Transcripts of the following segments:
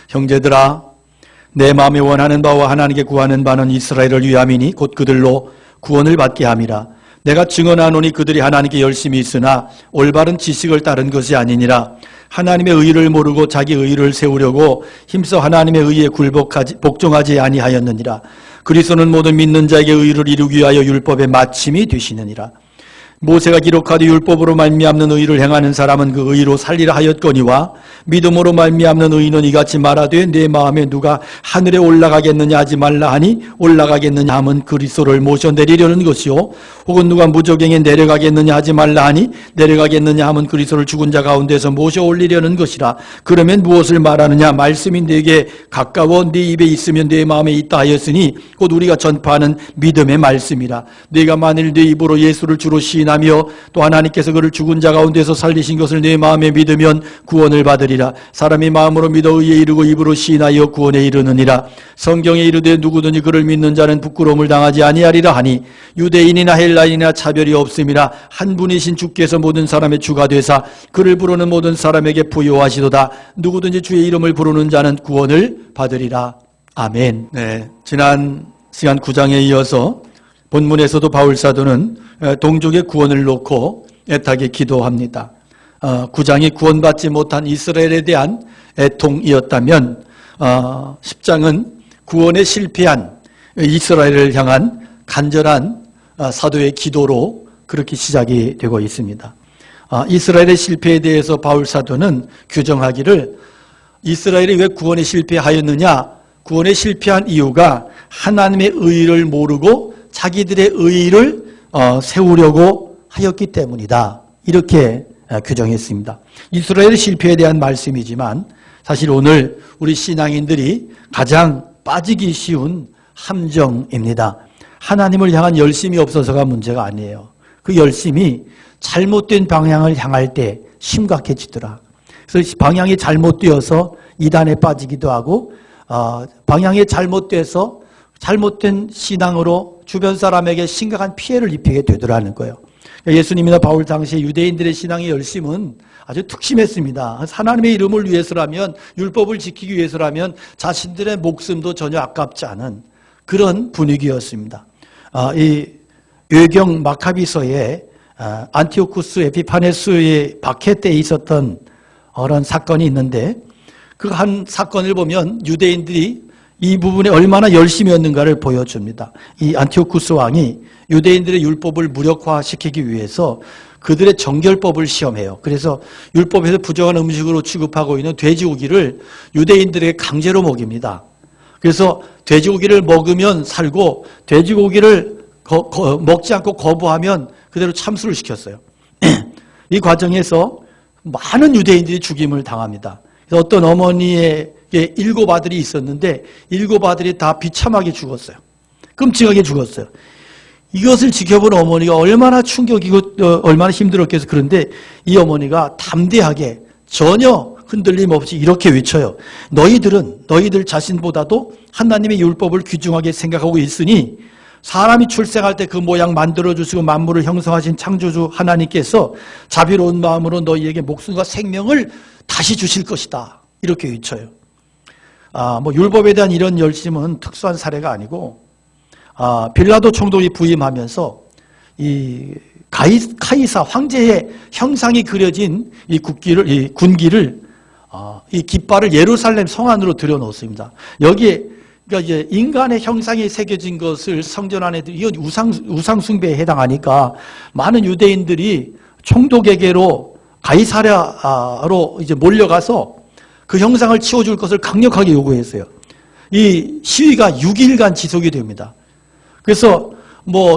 형제들아, 내 마음에 원하는 바와 하나님께 구하는 바는 이스라엘을 위함이니 곧 그들로 구원을 받게 함이라. 내가 증언하노니 그들이 하나님께 열심히 있으나 올바른 지식을 따른 것이 아니니라. 하나님의 의를 모르고 자기 의를 세우려고 힘써 하나님의 의에 복종하지 아니하였느니라. 그리스도는 모든 믿는 자에게 의를 이루기 위하여 율법의 마침이 되시느니라. 모세가 기록하되 율법으로 말미암는 의를 행하는 사람은 그 의로 살리라 하였거니와 믿음으로 말미암는 의는 이같이 말하되 내 마음에 누가 하늘에 올라가겠느냐 하지 말라 하니 올라가겠느냐 함은 그리스도를 모셔 내리려는 것이요 혹은 누가 무저갱에 내려가겠느냐 하지 말라 하니 내려가겠느냐 함은 그리스도를 죽은 자 가운데서 모셔 올리려는 것이라. 그러면 무엇을 말하느냐? 말씀이 내게 가까워 네 입에 있으면 내 마음에 있다 하였으니 곧 우리가 전파하는 믿음의 말씀이라. 네가 만일 네 입으로 예수를 주로 시인하며 또 하나님께서 그를 죽은 자 가운데서 살리신 것을 내 마음에 믿으면 구원을 받으리라. 사람이 마음으로 믿어 의에 이르고 입으로 시인하여 구원에 이르느니라. 성경에 이르되 누구든지 그를 믿는 자는 부끄러움을 당하지 아니하리라 하니 유대인이나 헬라인이나 차별이 없음이라. 한 분이신 주께서 모든 사람의 주가 되사 그를 부르는 모든 사람에게 부요하시도다. 누구든지 주의 이름을 부르는 자는 구원을 받으리라. 아멘. 네, 지난 시간 9장에 이어서 본문에서도 바울사도는 동족의 구원을 놓고 애타게 기도합니다. 9장이 구원받지 못한 이스라엘에 대한 애통이었다면 10장은 구원에 실패한 이스라엘을 향한 간절한 사도의 기도로 그렇게 시작이 되고 있습니다. 이스라엘의 실패에 대해서 바울사도는 규정하기를 이스라엘이 왜 구원에 실패하였느냐? 구원에 실패한 이유가 하나님의 의를 모르고 자기들의 의를 세우려고 하였기 때문이다. 이렇게 규정했습니다. 이스라엘의 실패에 대한 말씀이지만 사실 오늘 우리 신앙인들이 가장 빠지기 쉬운 함정입니다. 하나님을 향한 열심이 없어서가 문제가 아니에요. 그 열심이 잘못된 방향을 향할 때 심각해지더라. 그래서 방향이 잘못되어서 이단에 빠지기도 하고 방향이 잘못돼서 잘못된 신앙으로 주변 사람에게 심각한 피해를 입히게 되더라는 거예요. 예수님이나 바울 당시에 유대인들의 신앙의 열심은 아주 특심했습니다. 하나님의 이름을 위해서라면, 율법을 지키기 위해서라면 자신들의 목숨도 전혀 아깝지 않은 그런 분위기였습니다. 이 외경 마카비서에 안티오쿠스 에피파네스의 박해 때 있었던 그런 사건이 있는데 그 한 사건을 보면 유대인들이 이 부분에 얼마나 열심이었는가를 보여줍니다. 이 안티오쿠스 왕이 유대인들의 율법을 무력화시키기 위해서 그들의 정결법을 시험해요. 그래서 율법에서 부정한 음식으로 취급하고 있는 돼지고기를 유대인들에게 강제로 먹입니다. 그래서 돼지고기를 먹으면 살고 돼지고기를 먹지 않고 거부하면 그대로 참수를 시켰어요. 이 과정에서 많은 유대인들이 죽임을 당합니다. 그래서 어떤 어머니에게 7 아들이 있었는데 7 아들이 다 비참하게 죽었어요. 끔찍하게 죽었어요. 이것을 지켜본 어머니가 얼마나 충격이고 얼마나 힘들었겠어요. 그런데 이 어머니가 담대하게 전혀 흔들림 없이 이렇게 외쳐요. 너희들 자신보다도 하나님의 율법을 귀중하게 생각하고 있으니 사람이 출생할 때 그 모양 만들어주시고 만물을 형성하신 창조주 하나님께서 자비로운 마음으로 너희에게 목숨과 생명을 다시 주실 것이다. 이렇게 외쳐요. 율법에 대한 이런 열심은 특수한 사례가 아니고, 빌라도 총독이 부임하면서 이 카이사 황제의 형상이 그려진 이 군기를 이 깃발을 예루살렘 성 안으로 들여놓습니다. 여기에 그러니까 이제 인간의 형상이 새겨진 것을 성전 안에 이건 우상 숭배에 해당하니까 많은 유대인들이 총독에게로 가이사랴로 이제 몰려가서 그 형상을 치워줄 것을 강력하게 요구했어요. 이 시위가 6일간 지속이 됩니다. 그래서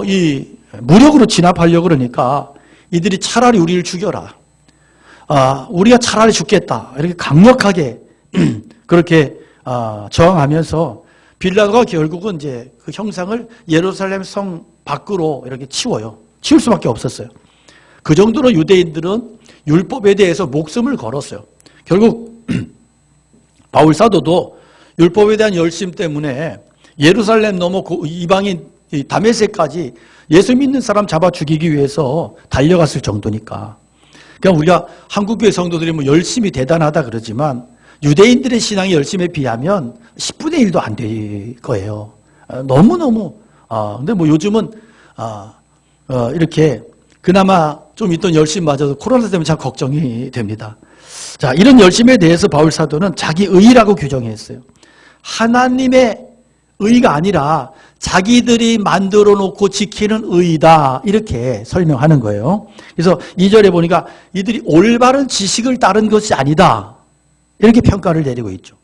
이 무력으로 진압하려고 그러니까 이들이 차라리 우리를 죽여라. 우리가 차라리 죽겠다. 이렇게 강력하게 그렇게 저항하면서 빌라도가 결국은 이제 그 형상을 예루살렘 성 밖으로 이렇게 치워요. 치울 수밖에 없었어요. 그 정도로 유대인들은 율법에 대해서 목숨을 걸었어요. 결국 바울 사도도 율법에 대한 열심 때문에 예루살렘 넘어 이방인 다메섹까지 예수 믿는 사람 잡아 죽이기 위해서 달려갔을 정도니까. 그러니까 우리가 한국교회 성도들이 열심히 대단하다 그러지만 유대인들의 신앙의 열심에 비하면 10분의 1도 안 될 거예요. 너무너무. 근데 뭐 요즘은, 이렇게 그나마 좀 있던 열심마저도 코로나 때문에 참 걱정이 됩니다. 자, 이런 열심에 대해서 바울 사도는 자기 의라고 규정했어요. 하나님의 의가 아니라 자기들이 만들어 놓고 지키는 의다, 이렇게 설명하는 거예요. 그래서 2절에 보니까 이들이 올바른 지식을 따른 것이 아니다, 이렇게 평가를 내리고 있죠.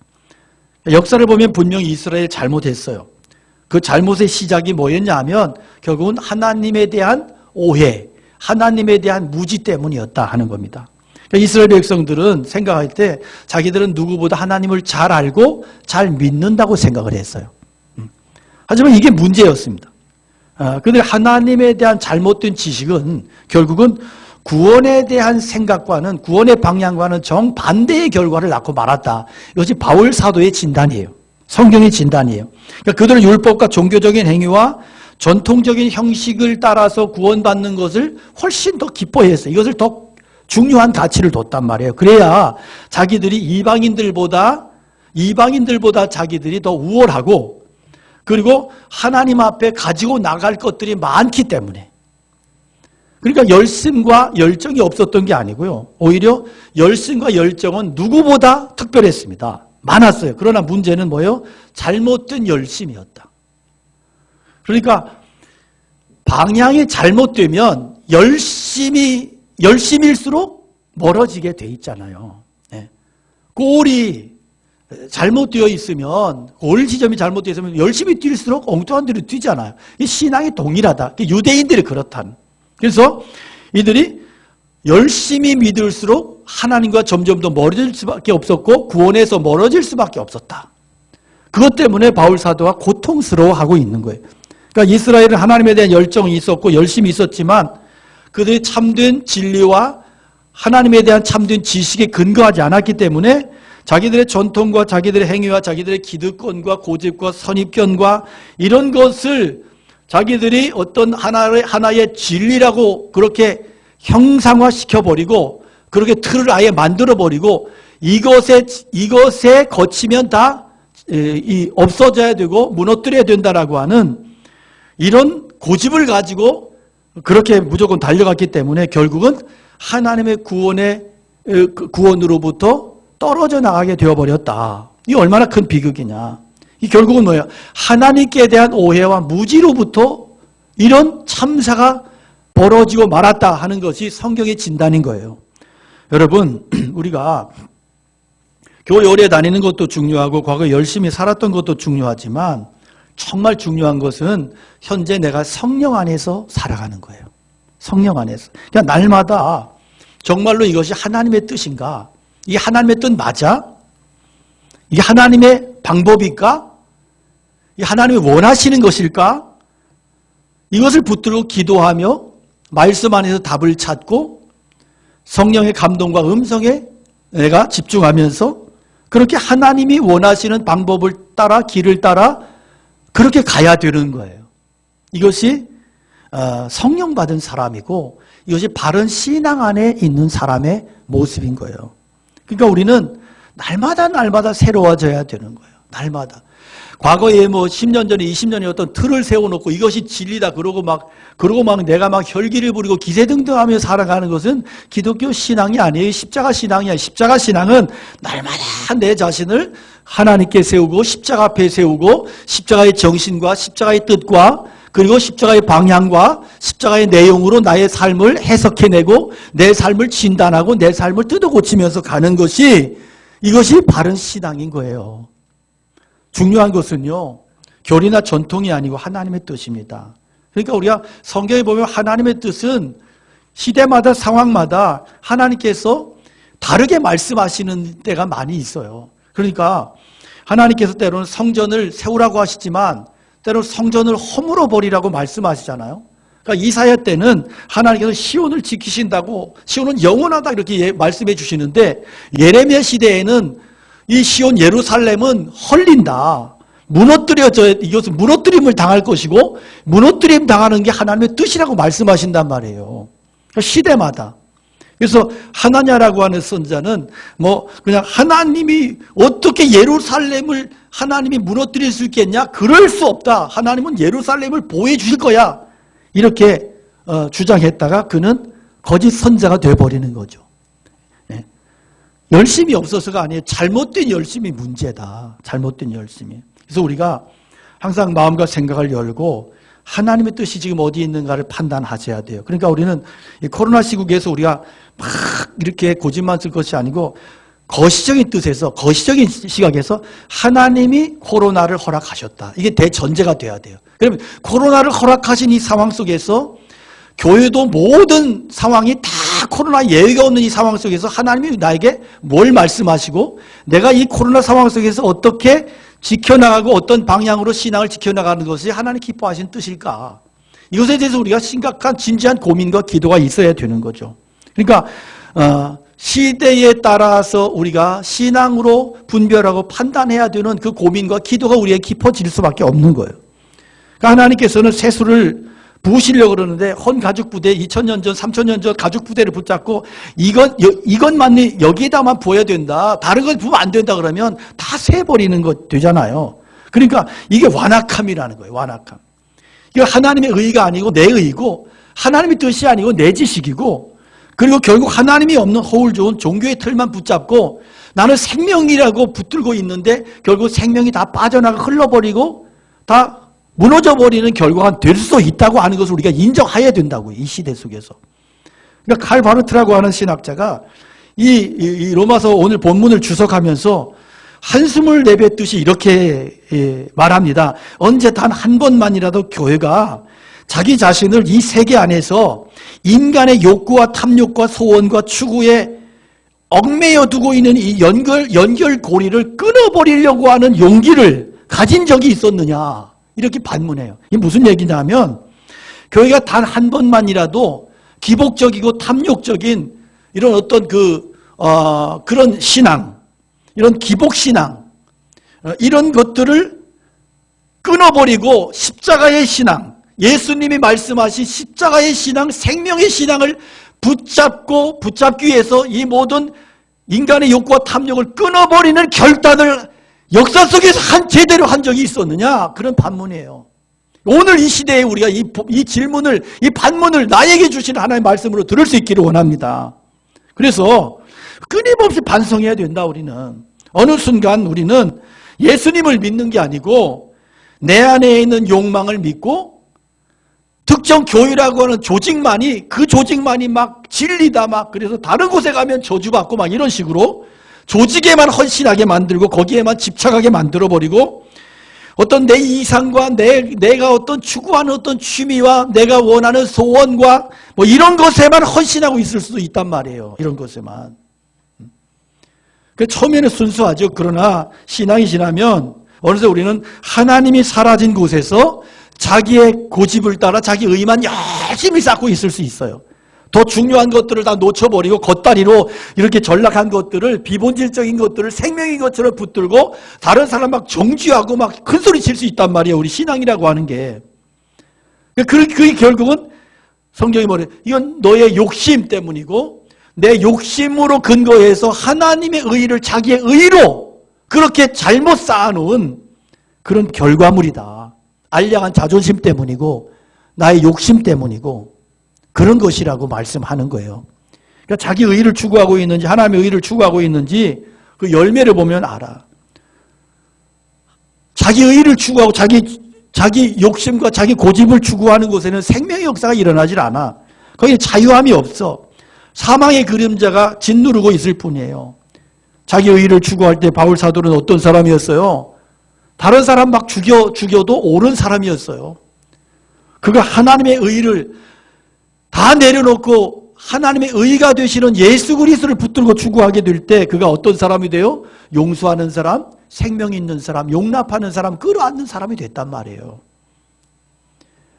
역사를 보면 분명히 이스라엘 잘못했어요. 그 잘못의 시작이 뭐였냐 하면 결국은 하나님에 대한 오해, 하나님에 대한 무지 때문이었다 하는 겁니다. 이스라엘 백성들은 생각할 때 자기들은 누구보다 하나님을 잘 알고 잘 믿는다고 생각을 했어요. 하지만 이게 문제였습니다. 그런데 하나님에 대한 잘못된 지식은 결국은 구원에 대한 생각과는, 구원의 방향과는 정반대의 결과를 낳고 말았다. 이것이 바울 사도의 진단이에요. 성경의 진단이에요. 그러니까 그들은 율법과 종교적인 행위와 전통적인 형식을 따라서 구원받는 것을 훨씬 더 기뻐했어요. 이것을 더 중요한 가치를 뒀단 말이에요. 그래야 자기들이 이방인들보다 자기들이 더 우월하고, 그리고 하나님 앞에 가지고 나갈 것들이 많기 때문에. 그러니까 열심과 열정이 없었던 게 아니고요. 오히려 열심과 열정은 누구보다 특별했습니다. 많았어요. 그러나 문제는 뭐예요? 잘못된 열심이었다. 그러니까 방향이 잘못되면 열심일수록 멀어지게 돼 있잖아요. 골이 잘못되어 있으면, 골 지점이 잘못되어 있으면 열심히 뛸수록 엉뚱한 데로 뛰잖아요. 이 신앙이 동일하다. 유대인들이 그렇다는. 그래서 이들이 열심히 믿을수록 하나님과 점점 더 멀어질 수밖에 없었고 구원에서 멀어질 수밖에 없었다. 그것 때문에 바울 사도가 고통스러워하고 있는 거예요. 그러니까 이스라엘은 하나님에 대한 열정이 있었고 열심이 있었지만 그들이 참된 진리와 하나님에 대한 참된 지식에 근거하지 않았기 때문에 자기들의 전통과 자기들의 행위와 자기들의 기득권과 고집과 선입견과 이런 것을 자기들이 어떤 하나의 진리라고 그렇게 형상화시켜버리고 그렇게 틀을 아예 만들어버리고 이것에 거치면 다 없어져야 되고 무너뜨려야 된다라고 하는 이런 고집을 가지고 그렇게 무조건 달려갔기 때문에 결국은 하나님의 구원으로부터 떨어져 나가게 되어버렸다. 이게 얼마나 큰 비극이냐. 이 결국은 뭐예요? 하나님께 대한 오해와 무지로부터 이런 참사가 벌어지고 말았다 하는 것이 성경의 진단인 거예요. 여러분, 우리가 교회 오래 다니는 것도 중요하고 과거에 열심히 살았던 것도 중요하지만 정말 중요한 것은 현재 내가 성령 안에서 살아가는 거예요. 성령 안에서. 그냥 날마다 정말로 이것이 하나님의 뜻인가? 이게 하나님의 뜻 맞아? 이게 하나님의 방법일까? 이게 하나님이 원하시는 것일까? 이것을 붙들고 기도하며 말씀 안에서 답을 찾고 성령의 감동과 음성에 내가 집중하면서 그렇게 하나님이 원하시는 방법을 따라 길을 따라 그렇게 가야 되는 거예요. 이것이 성령 받은 사람이고 이것이 바른 신앙 안에 있는 사람의 모습인 거예요. 그러니까 우리는 날마다 새로워져야 되는 거예요. 날마다. 과거에 10년 전에 20년에 어떤 틀을 세워놓고 이것이 진리다 그러고 막 내가 막 혈기를 부리고 기세등등하며 살아가는 것은 기독교 신앙이 아니에요. 십자가 신앙이야. 십자가 신앙은 날마다 내 자신을 하나님께 세우고 십자가 앞에 세우고 십자가의 정신과 십자가의 뜻과 그리고 십자가의 방향과 십자가의 내용으로 나의 삶을 해석해내고 내 삶을 진단하고 내 삶을 뜯어고치면서 가는 것이 이것이 바른 신앙인 거예요. 중요한 것은요, 교리나 전통이 아니고 하나님의 뜻입니다. 그러니까 우리가 성경에 보면 하나님의 뜻은 시대마다 상황마다 하나님께서 다르게 말씀하시는 때가 많이 있어요. 그러니까 하나님께서 때로는 성전을 세우라고 하시지만 때로는 성전을 허물어 버리라고 말씀하시잖아요. 그러니까 이사야 때는 하나님께서 시온을 지키신다고 시온은 영원하다 이렇게 말씀해 주시는데 예레미야 시대에는 이 시온 예루살렘은 헐린다. 이것은 무너뜨림을 당할 것이고 무너뜨림 당하는 게 하나님의 뜻이라고 말씀하신단 말이에요. 그러니까 시대마다. 그래서 하나냐라고 하는 선자는 뭐 그냥 하나님이 어떻게 예루살렘을 하나님이 무너뜨릴 수 있겠냐? 그럴 수 없다. 하나님은 예루살렘을 보호해 주실 거야. 이렇게 주장했다가 그는 거짓 선자가 되어버리는 거죠. 네. 열심이 없어서가 아니에요. 잘못된 열심이 문제다. 잘못된 열심이. 그래서 우리가 항상 마음과 생각을 열고 하나님의 뜻이 지금 어디 있는가를 판단하셔야 돼요. 그러니까 우리는 이 코로나 시국에서 우리가 막 이렇게 고집만 쓸 것이 아니고 거시적인 뜻에서, 거시적인 시각에서 하나님이 코로나를 허락하셨다. 이게 대전제가 돼야 돼요. 그러면 코로나를 허락하신 이 상황 속에서 교회도 모든 상황이 다 코로나 예외가 없는 이 상황 속에서 하나님이 나에게 뭘 말씀하시고 내가 이 코로나 상황 속에서 어떻게 지켜나가고 어떤 방향으로 신앙을 지켜나가는 것이 하나님 기뻐하신 뜻일까? 이것에 대해서 우리가 심각한 진지한 고민과 기도가 있어야 되는 거죠. 그러니까 시대에 따라서 우리가 신앙으로 분별하고 판단해야 되는 그 고민과 기도가 우리에게 깊어질 수밖에 없는 거예요. 그러니까 하나님께서는 세수를 부으시려고 그러는데 헌 가죽 부대 2000년 전 3000년 전 가죽 부대를 붙잡고 이것만 여기에다만 부어야 된다. 다른 걸 부으면 안 된다 그러면 다 세버리는 것 되잖아요. 그러니까 이게 완악함이라는 거예요. 완악함. 이거 하나님의 의가 아니고 내 의고 하나님의 뜻이 아니고 내 지식이고 그리고 결국 하나님이 없는 허울 좋은 종교의 틀만 붙잡고 나는 생명이라고 붙들고 있는데 결국 생명이 다 빠져나가 흘러버리고 다 무너져버리는 결과가 될 수 있다고 하는 것을 우리가 인정해야 된다고요. 이 시대 속에서. 그러니까 칼 바르트라고 하는 신학자가 이 로마서 오늘 본문을 주석하면서 한숨을 내뱉듯이 이렇게 말합니다. 언제 단 한 번만이라도 교회가 자기 자신을 이 세계 안에서 인간의 욕구와 탐욕과 소원과 추구에 얽매여 두고 있는 이 연결고리를 끊어버리려고 하는 용기를 가진 적이 있었느냐. 이렇게 반문해요. 이게 무슨 얘기냐면 교회가 단 한 번만이라도 기복적이고 탐욕적인 이런 어떤 그런 신앙, 이런 기복신앙, 이런 것들을 끊어버리고 십자가의 신앙, 예수님이 말씀하신 십자가의 신앙, 생명의 신앙을 붙잡기 위해서 이 모든 인간의 욕구와 탐욕을 끊어버리는 결단을 역사 속에서 제대로 한 적이 있었느냐? 그런 반문이에요. 오늘 이 시대에 우리가 이 질문을, 이 반문을 나에게 주신 하나님의 말씀으로 들을 수 있기를 원합니다. 그래서 끊임없이 반성해야 된다, 우리는. 어느 순간 우리는 예수님을 믿는 게 아니고 내 안에 있는 욕망을 믿고 특정 교회라고 하는 조직만이 막 진리다 막 그래서 다른 곳에 가면 저주받고 막 이런 식으로 조직에만 헌신하게 만들고 거기에만 집착하게 만들어버리고 어떤 내 이상과 내가 어떤 추구하는 어떤 취미와 내가 원하는 소원과 뭐 이런 것에만 헌신하고 있을 수도 있단 말이에요. 이런 것에만. 처음에는 순수하죠. 그러나 신앙이 지나면 어느새 우리는 하나님이 사라진 곳에서 자기의 고집을 따라 자기 의만 열심히 쌓고 있을 수 있어요. 더 중요한 것들을 다 놓쳐버리고 겉다리로 이렇게 전락한 것들을 비본질적인 것들을 생명인 것처럼 붙들고 다른 사람 막 정죄하고 막 큰소리 칠 수 있단 말이에요. 우리 신앙이라고 하는 게. 그게 결국은 성경이 뭐래요? 이건 너의 욕심 때문이고 내 욕심으로 근거해서 하나님의 의를 자기의 의로 그렇게 잘못 쌓아놓은 그런 결과물이다. 알량한 자존심 때문이고 나의 욕심 때문이고 그런 것이라고 말씀하는 거예요. 그러니까 자기 의를 추구하고 있는지 하나님의 의를 추구하고 있는지 그 열매를 보면 알아. 자기 의를 추구하고 자기 욕심과 자기 고집을 추구하는 곳에는 생명의 역사가 일어나질 않아. 거기에 자유함이 없어. 사망의 그림자가 짓누르고 있을 뿐이에요. 자기 의를 추구할 때 바울 사도는 어떤 사람이었어요? 다른 사람 막 죽여도 옳은 사람이었어요. 그가 하나님의 의를 다 내려놓고 하나님의 의가 되시는 예수 그리스도를 붙들고 추구하게 될 때 그가 어떤 사람이 돼요? 용서하는 사람, 생명 있는 사람, 용납하는 사람, 끌어안는 사람이 됐단 말이에요.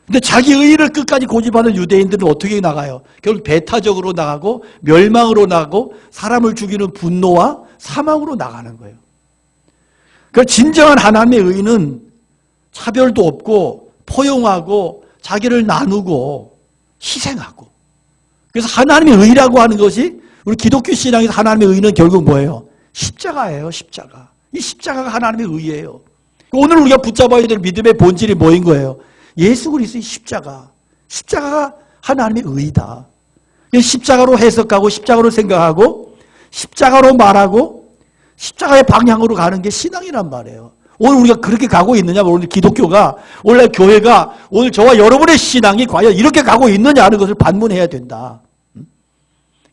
근데 자기 의를 끝까지 고집하는 유대인들은 어떻게 나가요? 결국 배타적으로 나가고 멸망으로 나가고 사람을 죽이는 분노와 사망으로 나가는 거예요. 그 진정한 하나님의 의는 차별도 없고 포용하고 자기를 나누고 희생하고 그래서 하나님의 의라고 하는 것이 우리 기독교 신앙에서 하나님의 의는 결국 뭐예요? 십자가예요, 십자가. 이 십자가가 하나님의 의예요. 오늘 우리가 붙잡아야 될 믿음의 본질이 뭐인 거예요? 예수 그리스도의 십자가. 십자가가 하나님의 의다. 십자가로 해석하고 십자가로 생각하고 십자가로 말하고 십자가의 방향으로 가는 게 신앙이란 말이에요. 오늘 우리가 그렇게 가고 있느냐? 오늘 기독교가, 원래 교회가 오늘 저와 여러분의 신앙이 과연 이렇게 가고 있느냐 하는 것을 반문해야 된다.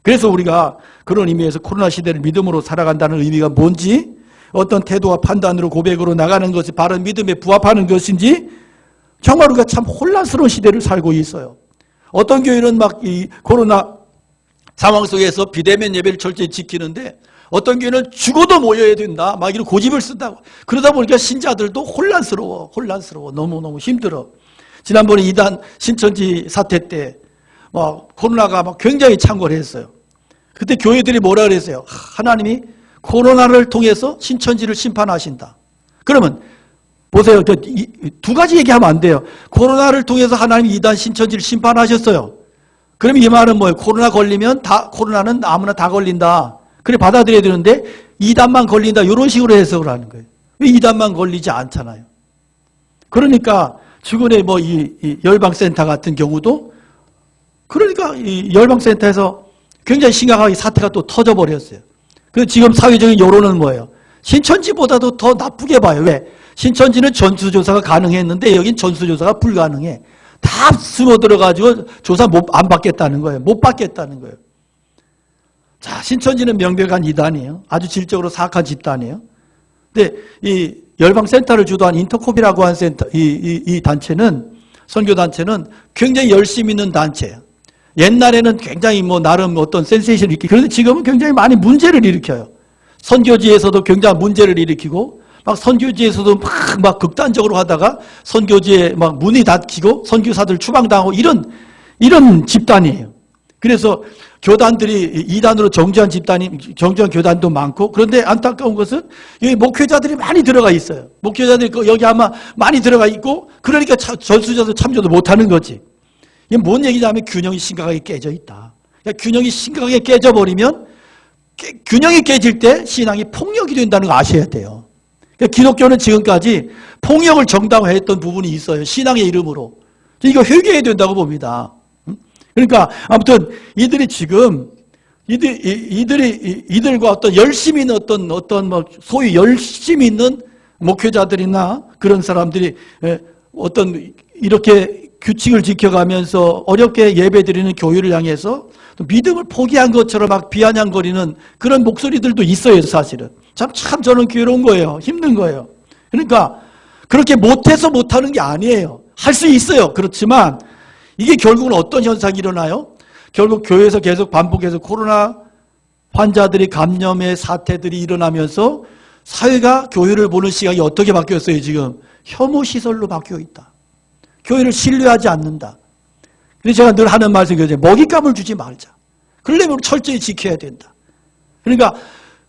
그래서 우리가 그런 의미에서 코로나 시대를 믿음으로 살아간다는 의미가 뭔지, 어떤 태도와 판단으로 고백으로 나가는 것이 바른 믿음에 부합하는 것인지, 정말 우리가 참 혼란스러운 시대를 살고 있어요. 어떤 교회는 막 이 코로나 상황 속에서 비대면 예배를 철저히 지키는데, 어떤 교회는 죽어도 모여야 된다, 막 이런 고집을 쓴다고. 그러다 보니까 신자들도 혼란스러워. 너무너무 힘들어. 지난번에 이단 신천지 사태 때 코로나가 막 굉장히 창궐했어요. 그때 교회들이 뭐라 그랬어요? 하나님이 코로나를 통해서 신천지를 심판하신다. 그러면 보세요. 두 가지 얘기하면 안 돼요. 코로나를 통해서 하나님이 이단 신천지를 심판하셨어요. 그럼 이 말은 뭐예요? 코로나 걸리면 코로나는 아무나 다 걸린다. 그래 받아들여야 되는데 이단만 걸린다. 이런 식으로 해석을 하는 거예요. 왜 이단만 걸리지 않잖아요. 그러니까 최근에 이 열방센터 같은 경우도, 그러니까 이 열방센터에서 굉장히 심각하게 사태가 또 터져버렸어요. 그래서 지금 사회적인 여론은 뭐예요? 신천지보다도 더 나쁘게 봐요. 왜? 신천지는 전수조사가 가능했는데 여긴 전수조사가 불가능해. 다 숨어 들어가지고 조사 안 받겠다는 거예요. 못 받겠다는 거예요. 자, 신천지는 명백한 이단이에요. 아주 질적으로 사악한 집단이에요. 근데 이 열방센터를 주도한 인터콥이라고 하는 센터, 이 단체는, 선교단체는 굉장히 열심히 있는 단체예요. 옛날에는 굉장히 나름 어떤 센세이션을 일으키고, 그런데 지금은 굉장히 많이 문제를 일으켜요. 선교지에서도 굉장히 문제를 일으키고, 막 선교지에서도 막 극단적으로 하다가 선교지에 막 문이 닫히고 선교사들 추방당하고 이런 집단이에요. 그래서 교단들이 이단으로 정죄한 정죄한 교단도 많고, 그런데 안타까운 것은 여기 목회자들이 많이 들어가 있어요. 목회자들이 여기 아마 많이 들어가 있고, 그러니까 전수자도 참조도 못하는 거지. 이게 뭔 얘기냐면 균형이 심각하게 깨져 있다. 그러니까 균형이 심각하게 깨져버리면, 균형이 깨질 때 신앙이 폭력이 된다는 거 아셔야 돼요. 그러니까 기독교는 지금까지 폭력을 정당화했던 부분이 있어요. 신앙의 이름으로. 이거 회개해야 된다고 봅니다. 그러니까 아무튼 이들이 지금 이들과 어떤 열심히 있는 어떤 소위 열심히 있는 목회자들이나 그런 사람들이 어떤 이렇게 규칙을 지켜가면서 어렵게 예배드리는 교회를 향해서 믿음을 포기한 것처럼 막 비아냥거리는 그런 목소리들도 있어요, 사실은. 참 저는 괴로운 거예요. 힘든 거예요. 그러니까 그렇게 못해서 못하는 게 아니에요. 할 수 있어요. 그렇지만 이게 결국은 어떤 현상이 일어나요? 결국 교회에서 계속 반복해서 코로나 환자들이 감염의 사태들이 일어나면서 사회가 교회를 보는 시각이 어떻게 바뀌었어요, 지금? 혐오시설로 바뀌어 있다. 교회를 신뢰하지 않는다. 그래서 제가 늘 하는 말씀이 그거죠. 먹잇감을 주지 말자. 그러려면 철저히 지켜야 된다. 그러니까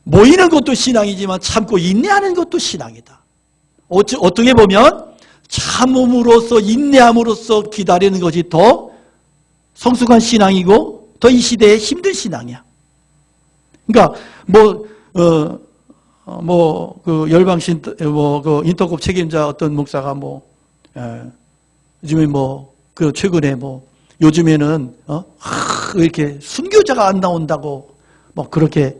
모이는 것도 신앙이지만 참고 인내하는 것도 신앙이다. 어떻게 보면 참음으로써 인내함으로써 기다리는 것이 더 성숙한 신앙이고 더 이 시대에 힘든 신앙이야. 그러니까 그 열방신 그 인터콥 책임자 어떤 목사가 요즘에 그 최근에 요즘에는 이렇게 순교자가 안 나온다고 그렇게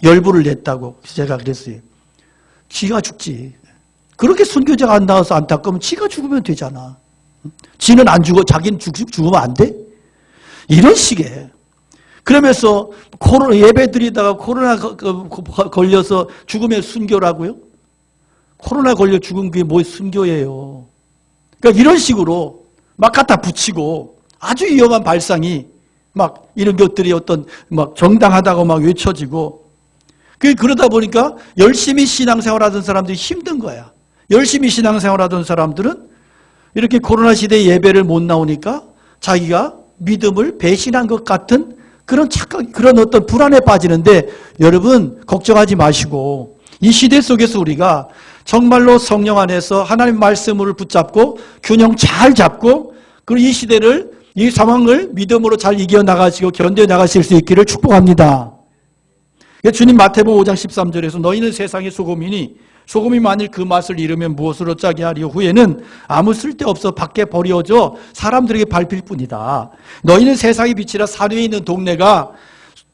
열불을 냈다고 제가 그랬어요. 지가 죽지. 그렇게 순교자가 안 나와서 안타까우면 지가 죽으면 되잖아. 지는 안 죽어. 자기는 죽으면 안 돼? 이런 식의. 그러면서 코로나 예배 드리다가 코로나 걸려서 죽으면 순교라고요? 코로나 걸려 죽은 게 뭐 순교예요. 그러니까 이런 식으로 막 갖다 붙이고 아주 위험한 발상이 막 이런 것들이 어떤 막 정당하다고 막 외쳐지고, 그러다 보니까 열심히 신앙생활하던 사람들이 힘든 거야. 열심히 신앙생활하던 사람들은 이렇게 코로나 시대에 예배를 못 나오니까 자기가 믿음을 배신한 것 같은 그런 착각, 그런 어떤 불안에 빠지는데, 여러분 걱정하지 마시고 이 시대 속에서 우리가 정말로 성령 안에서 하나님 말씀을 붙잡고 균형 잘 잡고, 그리고 이 시대를 이 상황을 믿음으로 잘 이겨나가시고 견뎌나가실 수 있기를 축복합니다. 주님 마태복음 5장 13절에서 너희는 세상의 소금이니 소금이 만일 그 맛을 잃으면 무엇으로 짜게 하리요 후에는 아무 쓸데없어 밖에 버려져 사람들에게 밟힐 뿐이다. 너희는 세상의 빛이라 산 위에 있는 동네가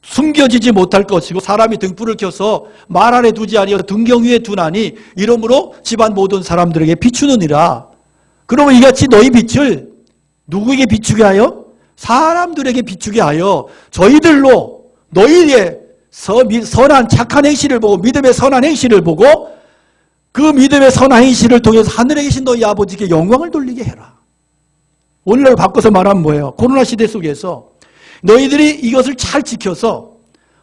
숨겨지지 못할 것이고 사람이 등불을 켜서 말 아래 두지 아니하여 등경 위에 두나니 이러므로 집안 모든 사람들에게 비추느니라. 그러면 이같이 너희 빛을 누구에게 비추게 하여? 사람들에게 비추게 하여 저희들로 너희의 선한 착한 행실을 보고 믿음의 선한 행실을 보고 그 믿음의 선한 행실을 통해서 하늘에 계신 너희 아버지께 영광을 돌리게 해라. 오늘날 바꿔서 말하면 뭐예요? 코로나 시대 속에서 너희들이 이것을 잘 지켜서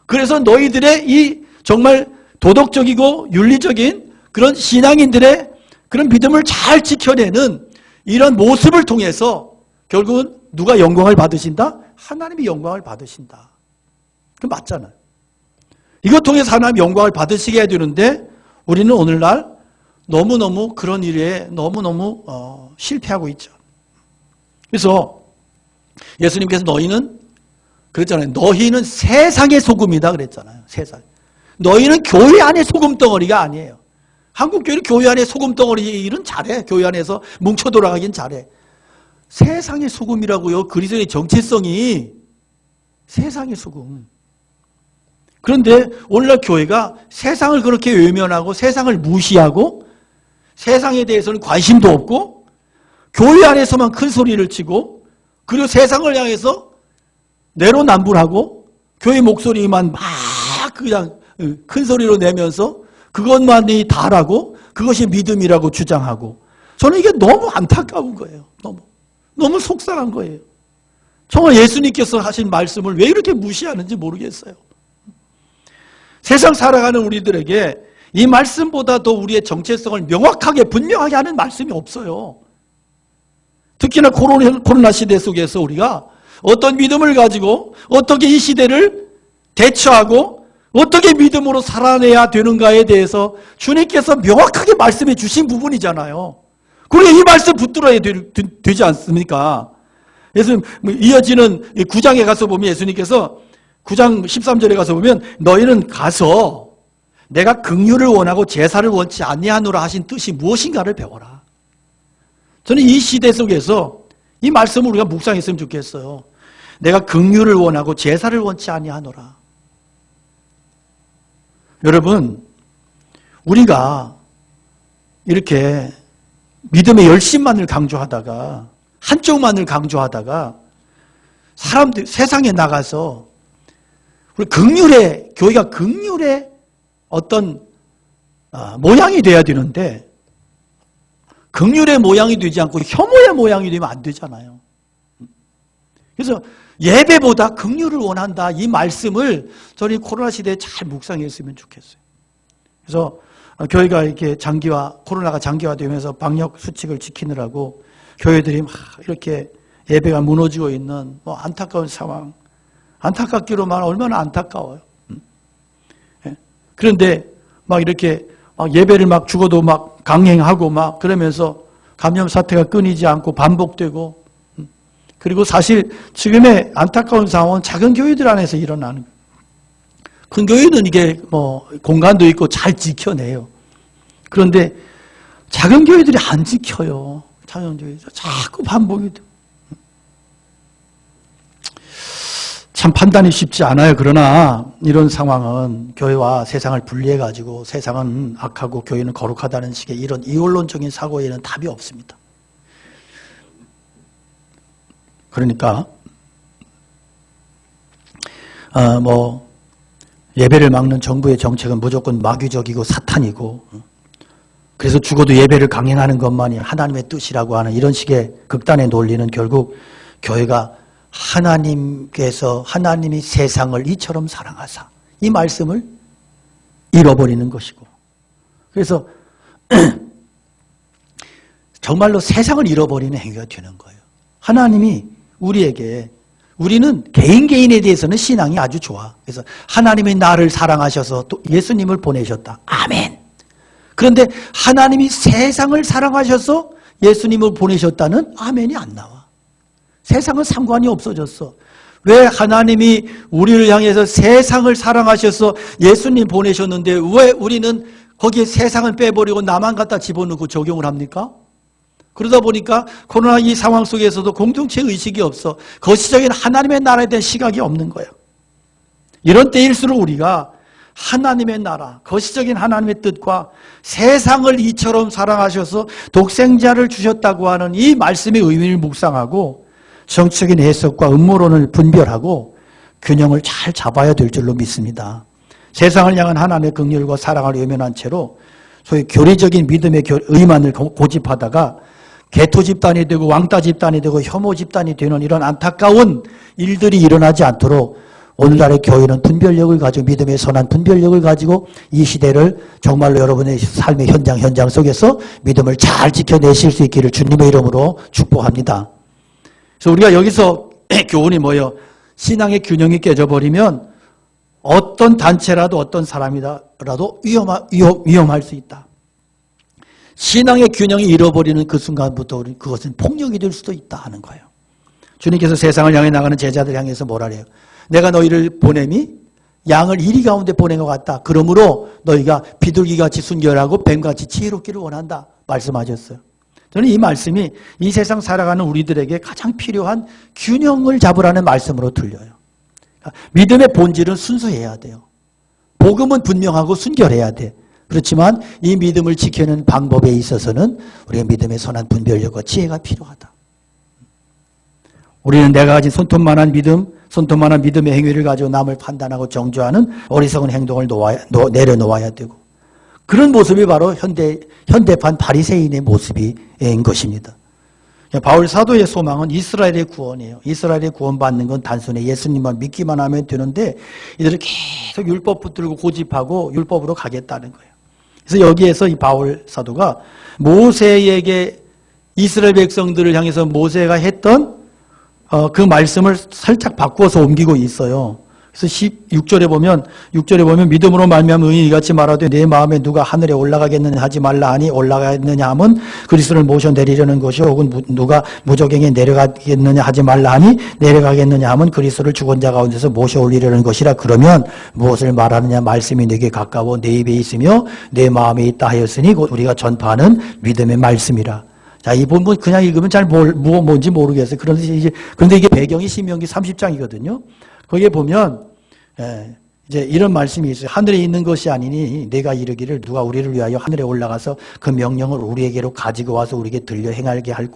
그래서 너희들의 이 정말 도덕적이고 윤리적인 그런 신앙인들의 그런 믿음을 잘 지켜내는 이런 모습을 통해서 결국은 누가 영광을 받으신다? 하나님이 영광을 받으신다. 그 맞잖아요. 이것 통해서 하나님 영광을 받으시게 해야 되는데 우리는 오늘날 너무너무 그런 일에 너무너무 실패하고 있죠. 그래서 예수님께서 너희는 그랬잖아요. 너희는 세상의 소금이다 그랬잖아요. 세상. 너희는 교회 안에 소금덩어리가 아니에요. 한국교회는 교회 안에 소금덩어리 일은 잘해. 교회 안에서 뭉쳐 돌아가긴 잘해. 세상의 소금이라고요. 그리스도의 정체성이 세상의 소금. 그런데 오늘날 교회가 세상을 그렇게 외면하고 세상을 무시하고 세상에 대해서는 관심도 없고 교회 안에서만 큰 소리를 치고 그리고 세상을 향해서 내로남불하고 교회 목소리만 막 그냥 큰 소리로 내면서 그것만이 다라고 그것이 믿음이라고 주장하고 저는 이게 너무 안타까운 거예요. 너무 속상한 거예요. 정말 예수님께서 하신 말씀을 왜 이렇게 무시하는지 모르겠어요. 세상 살아가는 우리들에게 이 말씀보다 더 우리의 정체성을 명확하게 분명하게 하는 말씀이 없어요. 특히나 코로나 시대 속에서 우리가 어떤 믿음을 가지고 어떻게 이 시대를 대처하고 어떻게 믿음으로 살아내야 되는가에 대해서 주님께서 명확하게 말씀해 주신 부분이잖아요. 그리고 이 말씀 붙들어야 되지 않습니까? 예수님 이어지는 9장에 가서 보면 예수님께서 9장 13절에 가서 보면 너희는 가서 내가 긍휼을 원하고 제사를 원치 아니하노라 하신 뜻이 무엇인가를 배워라. 저는 이 시대 속에서 이 말씀을 우리가 묵상했으면 좋겠어요. 내가 긍휼을 원하고 제사를 원치 아니하노라. 여러분, 우리가 이렇게 믿음의 열심만을 강조하다가 한쪽만을 강조하다가 사람들 세상에 나가서 우리 긍휼의 교회가 긍휼의 어떤 모양이 돼야 되는데 긍휼의 모양이 되지 않고 혐오의 모양이 되면 안 되잖아요. 그래서 예배보다 긍휼을 원한다 이 말씀을 저는 코로나 시대에 잘 묵상했으면 좋겠어요. 그래서 교회가 이렇게 코로나가 장기화되면서 방역 수칙을 지키느라고 교회들이 막 이렇게 예배가 무너지고 있는 안타까운 상황. 안타깝기로만 얼마나 안타까워요. 그런데 막 이렇게 예배를 막 죽어도 막 강행하고 막 그러면서 감염 사태가 끊이지 않고 반복되고 그리고 사실 지금의 안타까운 상황은 작은 교회들 안에서 일어나는 거예요. 큰 교회는 이게 공간도 있고 잘 지켜내요. 그런데 작은 교회들이 안 지켜요. 작은 교회들 자꾸 반복이 돼. 참 판단이 쉽지 않아요. 그러나 이런 상황은 교회와 세상을 분리해가지고 세상은 악하고 교회는 거룩하다는 식의 이런 이원론적인 사고에는 답이 없습니다. 그러니까 예배를 막는 정부의 정책은 무조건 마귀적이고 사탄이고 그래서 죽어도 예배를 강행하는 것만이 하나님의 뜻이라고 하는 이런 식의 극단의 논리는 결국 교회가 하나님께서 하나님이 세상을 이처럼 사랑하사 이 말씀을 잃어버리는 것이고 그래서 정말로 세상을 잃어버리는 행위가 되는 거예요. 하나님이 우리는 개인에 대해서는 신앙이 아주 좋아. 그래서 하나님이 나를 사랑하셔서 또 예수님을 보내셨다. 아멘. 그런데 하나님이 세상을 사랑하셔서 예수님을 보내셨다는 아멘이 안 나와. 세상은 상관이 없어졌어. 왜 하나님이 우리를 향해서 세상을 사랑하셔서 예수님 보내셨는데 왜 우리는 거기에 세상을 빼버리고 나만 갖다 집어넣고 적용을 합니까? 그러다 보니까 코로나 이 상황 속에서도 공동체 의식이 없어. 거시적인 하나님의 나라에 대한 시각이 없는 거예요. 이런 때일수록 우리가 하나님의 나라, 거시적인 하나님의 뜻과 세상을 이처럼 사랑하셔서 독생자를 주셨다고 하는 이 말씀의 의미를 묵상하고 정치적인 해석과 음모론을 분별하고 균형을 잘 잡아야 될 줄로 믿습니다. 세상을 향한 하나님의 긍휼과 사랑을 외면한 채로 소위 교리적인 믿음의 의만을 고집하다가 개토 집단이 되고 왕따 집단이 되고 혐오 집단이 되는 이런 안타까운 일들이 일어나지 않도록 오늘날의 교회는 분별력을 가지고 믿음의 선한 분별력을 가지고 이 시대를 정말로 여러분의 삶의 현장 속에서 믿음을 잘 지켜내실 수 있기를 주님의 이름으로 축복합니다. 그래서 우리가 여기서 교훈이 뭐예요? 신앙의 균형이 깨져버리면 어떤 단체라도 어떤 사람이라도 위험할 수 있다. 신앙의 균형이 잃어버리는 그 순간부터 그것은 폭력이 될 수도 있다 하는 거예요. 주님께서 세상을 향해 나가는 제자들 향해서 뭐라 그래요? 내가 너희를 보냄이 양을 이리 가운데 보낸 것 같다. 그러므로 너희가 비둘기같이 순결하고 뱀같이 지혜롭기를 원한다. 말씀하셨어요. 저는 이 말씀이 이 세상 살아가는 우리들에게 가장 필요한 균형을 잡으라는 말씀으로 들려요. 믿음의 본질은 순수해야 돼요. 복음은 분명하고 순결해야 돼. 그렇지만 이 믿음을 지키는 방법에 있어서는 우리가 믿음의 선한 분별력과 지혜가 필요하다. 우리는 내가 가진 손톱만한 믿음의 행위를 가지고 남을 판단하고 정죄하는 어리석은 행동을 내려놓아야 되고 그런 모습이 바로 현대판 바리새인의 모습인 것입니다. 바울 사도의 소망은 이스라엘의 구원이에요. 이스라엘의 구원받는 건 단순히 예수님만 믿기만 하면 되는데 이들은 계속 율법 붙들고 고집하고 율법으로 가겠다는 거예요. 그래서 여기에서 이 바울 사도가 모세에게 이스라엘 백성들을 향해서 모세가 했던 그 말씀을 살짝 바꾸어서 옮기고 있어요. 그래서 6절에 보면 믿음으로 말미암아 의인이 같이 말하되 내 마음에 누가 하늘에 올라가겠느냐 하지 말라 하니 올라가겠느냐 하면 그리스도를 모셔 내리려는 것이 혹은 누가 무저갱에 내려가겠느냐 하지 말라 하니 내려가겠느냐 하면 그리스도를 죽은 자 가운데서 모셔 올리려는 것이라. 그러면 무엇을 말하느냐? 말씀이 내게 가까워 내 입에 있으며 내 마음에 있다 하였으니 곧 우리가 전파하는 믿음의 말씀이라. 자, 이 본문 그냥 읽으면 잘 뭔지 모르겠어요. 그런데 이게 배경이 신명기 30장이거든요. 거기에 보면 이제 이런 말씀이 있어요. 하늘에 있는 것이 아니니 내가 이르기를 누가 우리를 위하여 하늘에 올라가서 그 명령을 우리에게로 가지고 와서 우리에게 들려 행하게 할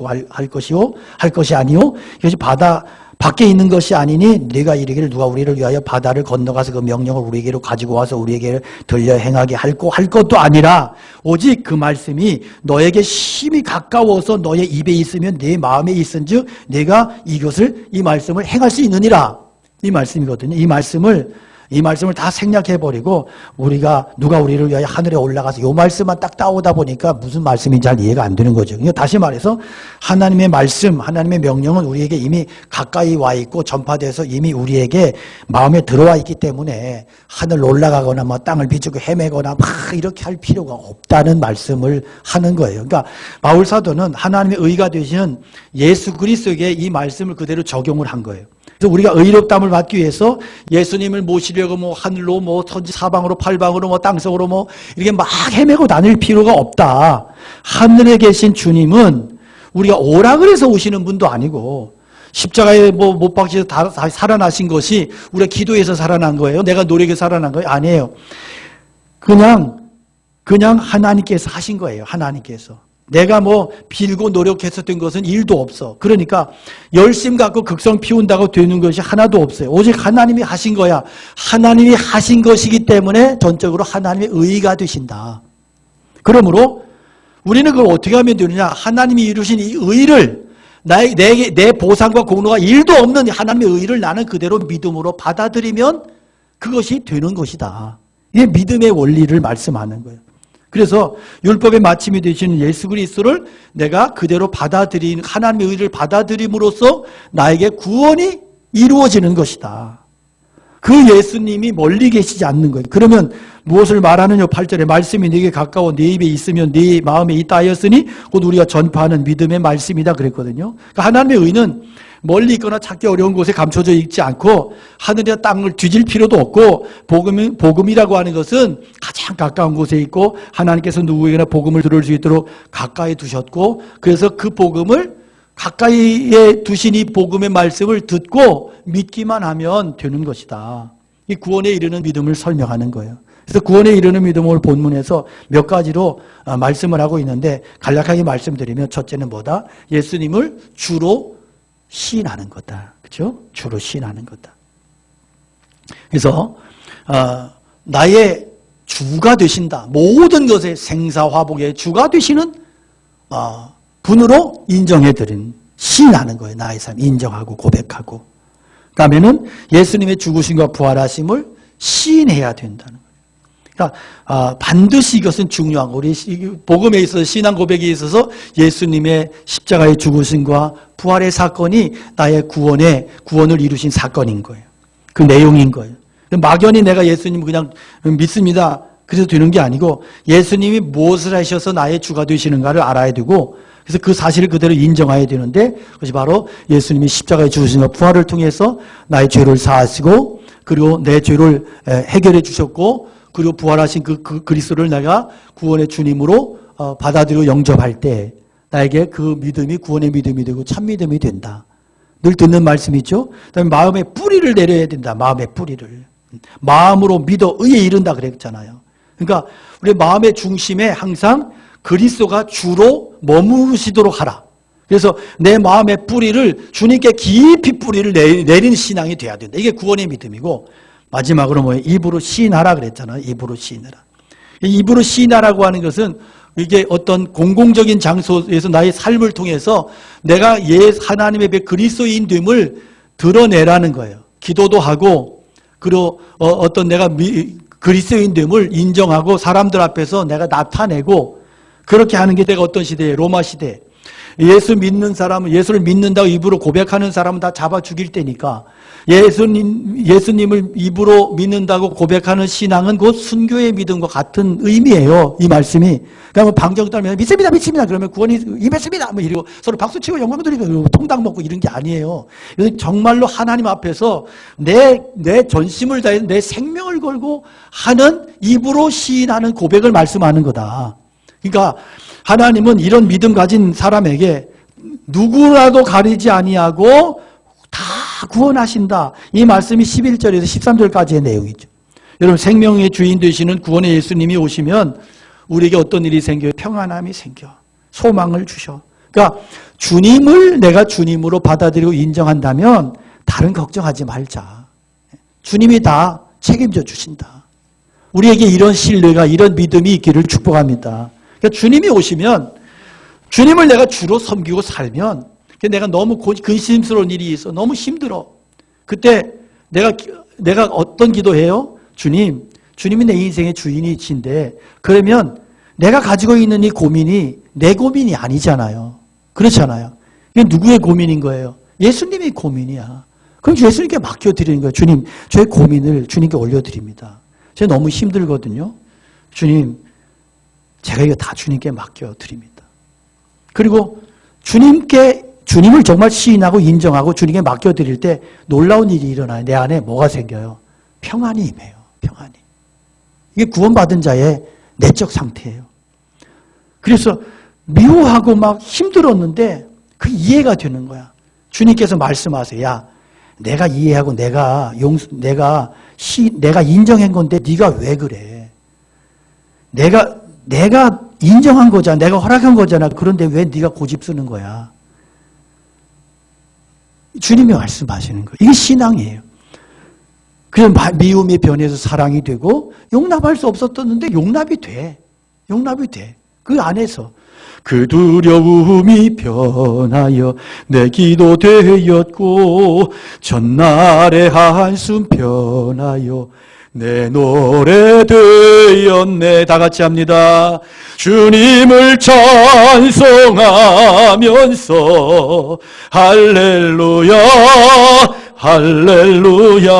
것이 아니요. 이것이 바다 밖에 있는 것이 아니니 내가 이르기를 누가 우리를 위하여 바다를 건너가서 그 명령을 우리에게로 가지고 와서 우리에게 들려 행하게 할 것도 아니라 오직 그 말씀이 너에게 심히 가까워서 너의 입에 있으면 내 마음에 있은즉 내가 이 말씀을 행할 수 있느니라. 이 말씀이거든요. 이 말씀을 다 생략해버리고 누가 우리를 위하여 하늘에 올라가서 이 말씀만 딱 따오다 보니까 무슨 말씀인지 잘 이해가 안 되는 거죠. 그러니까 다시 말해서 하나님의 말씀, 하나님의 명령은 우리에게 이미 가까이 와 있고 전파돼서 이미 우리에게 마음에 들어와 있기 때문에 하늘 올라가거나 땅을 비추고 헤매거나 막 이렇게 할 필요가 없다는 말씀을 하는 거예요. 그러니까 바울 사도는 하나님의 의가 되시는 예수 그리스도에게 이 말씀을 그대로 적용을 한 거예요. 그래서 우리가 의롭다함을 받기 위해서 예수님을 모시려고 하늘로 천지 사방으로 팔방으로 땅속으로 이렇게 막 헤매고 다닐 필요가 없다. 하늘에 계신 주님은 우리가 오라 그래서 오시는 분도 아니고 십자가에 못 박히셔서 다시 살아나신 것이 우리가 기도해서 살아난 거예요. 내가 노력해서 살아난 거예요. 아니에요. 그냥 하나님께서 하신 거예요. 하나님께서. 내가 빌고 노력해서 된 것은 일도 없어. 그러니까 열심 갖고 극성 피운다고 되는 것이 하나도 없어요. 오직 하나님이 하신 거야. 하나님이 하신 것이기 때문에 전적으로 하나님의 의가 되신다. 그러므로 우리는 그걸 어떻게 하면 되느냐? 하나님이 이루신 이 의를 내 보상과 공로가 일도 없는 하나님의 의를 나는 그대로 믿음으로 받아들이면 그것이 되는 것이다. 이게 믿음의 원리를 말씀하는 거예요. 그래서 율법의 마침이 되시는 예수 그리스도를 내가 그대로 하나님의 의를 받아들임으로써 나에게 구원이 이루어지는 것이다. 그 예수님이 멀리 계시지 않는 거예요. 그러면 무엇을 말하느냐? 8절에 말씀이 네게 가까워 네 입에 있으면 네 마음에 있다 하였으니 곧 우리가 전파하는 믿음의 말씀이다 그랬거든요. 그러니까 하나님의 의는 멀리 있거나 찾기 어려운 곳에 감춰져 있지 않고 하늘이나 땅을 뒤질 필요도 없고 복음이라고 하는 것은 가장 가까운 곳에 있고 하나님께서 누구에게나 복음을 들을 수 있도록 가까이 두셨고 그래서 그 복음을 가까이에 두신 이 복음의 말씀을 듣고 믿기만 하면 되는 것이다. 이 구원에 이르는 믿음을 설명하는 거예요. 그래서 구원에 이르는 믿음을 본문에서 몇 가지로 말씀을 하고 있는데 간략하게 말씀드리면 첫째는 뭐다? 예수님을 주로 시인하는 거다. 그렇죠? 주로 시인하는 거다. 그래서 나의 주가 되신다. 모든 것의 생사화복의 주가 되시는 분으로 인정해드린 시인하는 거예요. 나의 삶 인정하고 고백하고. 그다음에는 예수님의 죽으심과 부활하심을 시인해야 된다는 거예요. 그러니까 반드시 이것은 중요한 거. 우리 복음에 있어서 신앙 고백에 있어서 예수님의 십자가의 죽으심과 부활의 사건이 나의 구원을 이루신 사건인 거예요. 그 내용인 거예요. 막연히 내가 예수님 그냥 믿습니다. 그래서 되는 게 아니고 예수님이 무엇을 하셔서 나의 주가 되시는가를 알아야 되고 그래서 그 사실을 그대로 인정해야 되는데 그것이 바로 예수님이 십자가의 죽으심과 부활을 통해서 나의 죄를 사하시고 그리고 내 죄를 해결해 주셨고 그리고 부활하신 그 그리스도를 내가 구원의 주님으로 받아들이고 영접할 때 나에게 그 믿음이 구원의 믿음이 되고 참 믿음이 된다. 늘 듣는 말씀이죠. 그다음에 마음의 뿌리를 내려야 된다. 마음의 뿌리를. 마음으로 믿어 의에 이른다 그랬잖아요. 그러니까 우리 마음의 중심에 항상 그리스도가 주로 머무르시도록 하라. 그래서 내 마음의 뿌리를 주님께 깊이 뿌리를 내리는 신앙이 돼야 된다. 이게 구원의 믿음이고 마지막으로 뭐예요? 입으로 시인하라 그랬잖아요. 입으로 시인하라. 입으로 시인하라고 하는 것은 이게 어떤 공공적인 장소에서 나의 삶을 통해서 내가 하나님의 그리스도인 됨을 드러내라는 거예요. 기도도 하고 그리고 어떤 내가 그리스도인 됨을 인정하고 사람들 앞에서 내가 나타내고 그렇게 하는 게 내가 어떤 시대에 로마 시대 예수 믿는 사람은 예수를 믿는다고 입으로 고백하는 사람은 다 잡아 죽일 때니까 예수님을 입으로 믿는다고 고백하는 신앙은 곧 순교의 믿음과 같은 의미예요. 이 말씀이. 그러니까 방정 떨면 믿습니다. 그러면 구원이 임했습니다. 뭐 이러고 서로 박수치고 영광 드리고 통닭 먹고 이런 게 아니에요. 정말로 하나님 앞에서 내 전심을 다해서 내 생명을 걸고 하는 입으로 시인하는 고백을 말씀하는 거다. 그러니까 하나님은 이런 믿음 가진 사람에게 누구라도 가리지 아니하고 다 구원하신다. 이 말씀이 11절에서 13절까지의 내용이죠. 여러분 생명의 주인 되시는 구원의 예수님이 오시면 우리에게 어떤 일이 생겨요? 평안함이 생겨. 소망을 주셔. 그러니까 주님을 내가 주님으로 받아들이고 인정한다면 다른 걱정하지 말자. 주님이 다 책임져 주신다. 우리에게 이런 신뢰가 이런 믿음이 있기를 축복합니다. 그러니까 주님이 오시면 주님을 내가 주로 섬기고 살면 내가 너무 근심스러운 일이 있어. 너무 힘들어. 그때 내가 어떤 기도해요? 주님이 내 인생의 주인이신데 그러면 내가 가지고 있는 이 고민이 내 고민이 아니잖아요. 그렇잖아요. 이게 누구의 고민인 거예요? 예수님의 고민이야. 그럼 예수님께 맡겨드리는 거예요. 주님, 저의 고민을 주님께 올려드립니다. 제가 너무 힘들거든요. 주님, 제가 이거 다 주님께 맡겨드립니다. 그리고 주님을 정말 시인하고 인정하고 주님께 맡겨드릴 때 놀라운 일이 일어나요. 내 안에 뭐가 생겨요? 평안이 임해요. 평안이. 이게 구원받은 자의 내적 상태예요. 그래서 미워하고 막 힘들었는데 그 이해가 되는 거야. 주님께서 말씀하세요. 야, 내가 이해하고 내가 인정한 건데 네가 왜 그래? 내가 인정한 거잖아. 내가 허락한 거잖아. 그런데 왜 네가 고집 쓰는 거야? 주님이 말씀하시는 거예요. 이게 신앙이에요. 그래서 미움이 변해서 사랑이 되고 용납할 수 없었는데 용납이 돼. 그 안에서 그 두려움이 변하여 내 기도 되었고 전날의 한숨 변하여 내 노래 되었네. 다 같이 합니다. 주님을 찬송하면서 할렐루야 할렐루야.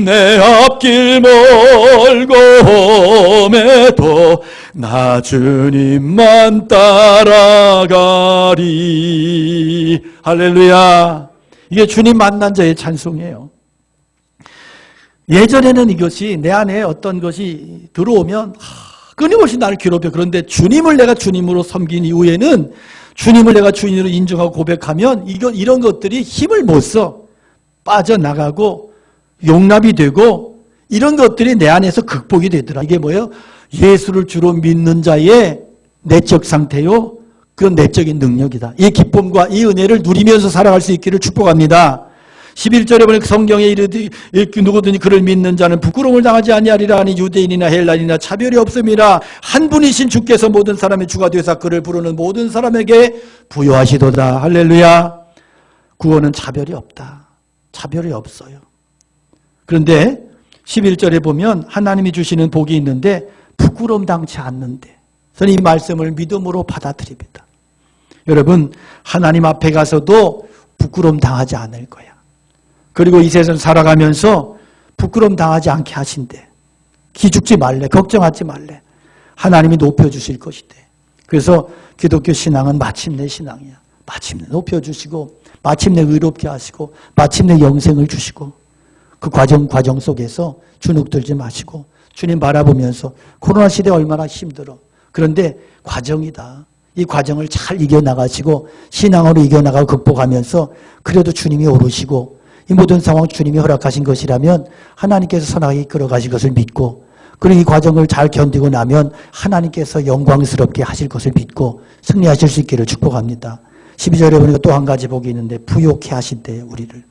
내 앞길 멀고 험해도 나 주님만 따라가리. 할렐루야. 이게 주님 만난 자의 찬송이에요. 예전에는 이것이 내 안에 어떤 것이 들어오면 끊임없이 나를 괴롭혀. 그런데 주님을 내가 주님으로 섬긴 이후에는 주님을 내가 주인으로 인정하고 고백하면 이런 것들이 힘을 못 써. 빠져나가고 용납이 되고 이런 것들이 내 안에서 극복이 되더라. 이게 뭐예요? 예수를 주로 믿는 자의 내적 상태요. 그건 내적인 능력이다. 이 기쁨과 이 은혜를 누리면서 살아갈 수 있기를 축복합니다. 11절에 보니까 성경에 이르되 누구든지 그를 믿는 자는 부끄러움을 당하지 아니하리라 하니 유대인이나 헬라인이나 차별이 없음이라. 한 분이신 주께서 모든 사람의 주가 되사 그를 부르는 모든 사람에게 부여하시도다. 할렐루야. 구원은 차별이 없다. 차별이 없어요. 그런데 11절에 보면 하나님이 주시는 복이 있는데 부끄러움 당치 않는데, 저는 이 말씀을 믿음으로 받아들입니다. 여러분, 하나님 앞에 가서도 부끄러움 당하지 않을 거야. 그리고 이 세상 살아가면서 부끄러움 당하지 않게 하신대. 기죽지 말래. 걱정하지 말래. 하나님이 높여주실 것이대. 그래서 기독교 신앙은 마침내 신앙이야. 마침내 높여주시고 마침내 의롭게 하시고 마침내 영생을 주시고, 그 과정 속에서 주눅들지 마시고 주님 바라보면서, 코로나 시대 얼마나 힘들어. 그런데 과정이다. 이 과정을 잘 이겨나가시고 신앙으로 이겨나가고 극복하면서 그래도 주님이 오르시고 이 모든 상황 주님이 허락하신 것이라면 하나님께서 선하게 이끌어 가실 것을 믿고, 그리고 이 과정을 잘 견디고 나면 하나님께서 영광스럽게 하실 것을 믿고 승리하실 수 있기를 축복합니다. 12절에 보니까 또 한 가지 복이 있는데 부요케 하신대요. 우리를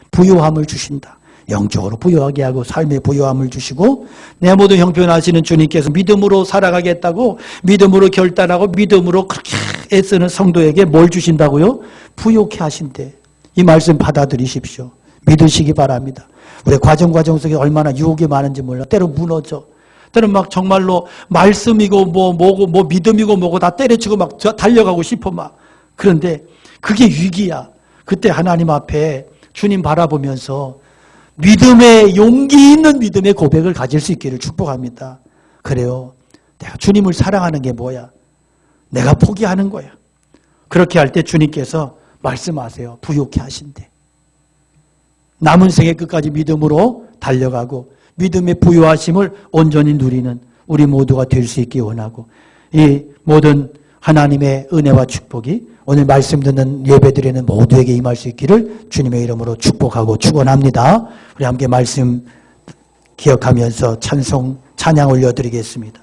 부요함을 주신다. 영적으로 부요하게 하고 삶의 부요함을 주시고, 내 모든 형편하시는 주님께서 믿음으로 살아가겠다고 믿음으로 결단하고 믿음으로 그렇게 애쓰는 성도에게 뭘 주신다고요? 부요케 하신대. 이 말씀 받아들이십시오. 믿으시기 바랍니다. 우리 과정 속에 얼마나 유혹이 많은지 몰라. 때로 무너져. 때로 막 정말로 말씀이고 뭐고 믿음이고 뭐고 다 때려치고 막 달려가고 싶어 막. 그런데 그게 위기야. 그때 하나님 앞에 주님 바라보면서 믿음의, 용기 있는 믿음의 고백을 가질 수 있기를 축복합니다. 그래요. 내가 주님을 사랑하는 게 뭐야? 내가 포기하는 거야. 그렇게 할 때 주님께서 말씀하세요. 부요케 하신대. 남은 생애 끝까지 믿음으로 달려가고 믿음의 부요하심을 온전히 누리는 우리 모두가 될 수 있기 원하고, 이 모든 하나님의 은혜와 축복이 오늘 말씀 듣는 예배드리는 모두에게 임할 수 있기를 주님의 이름으로 축복하고 축원합니다. 우리 함께 말씀 기억하면서 찬양 올려드리겠습니다.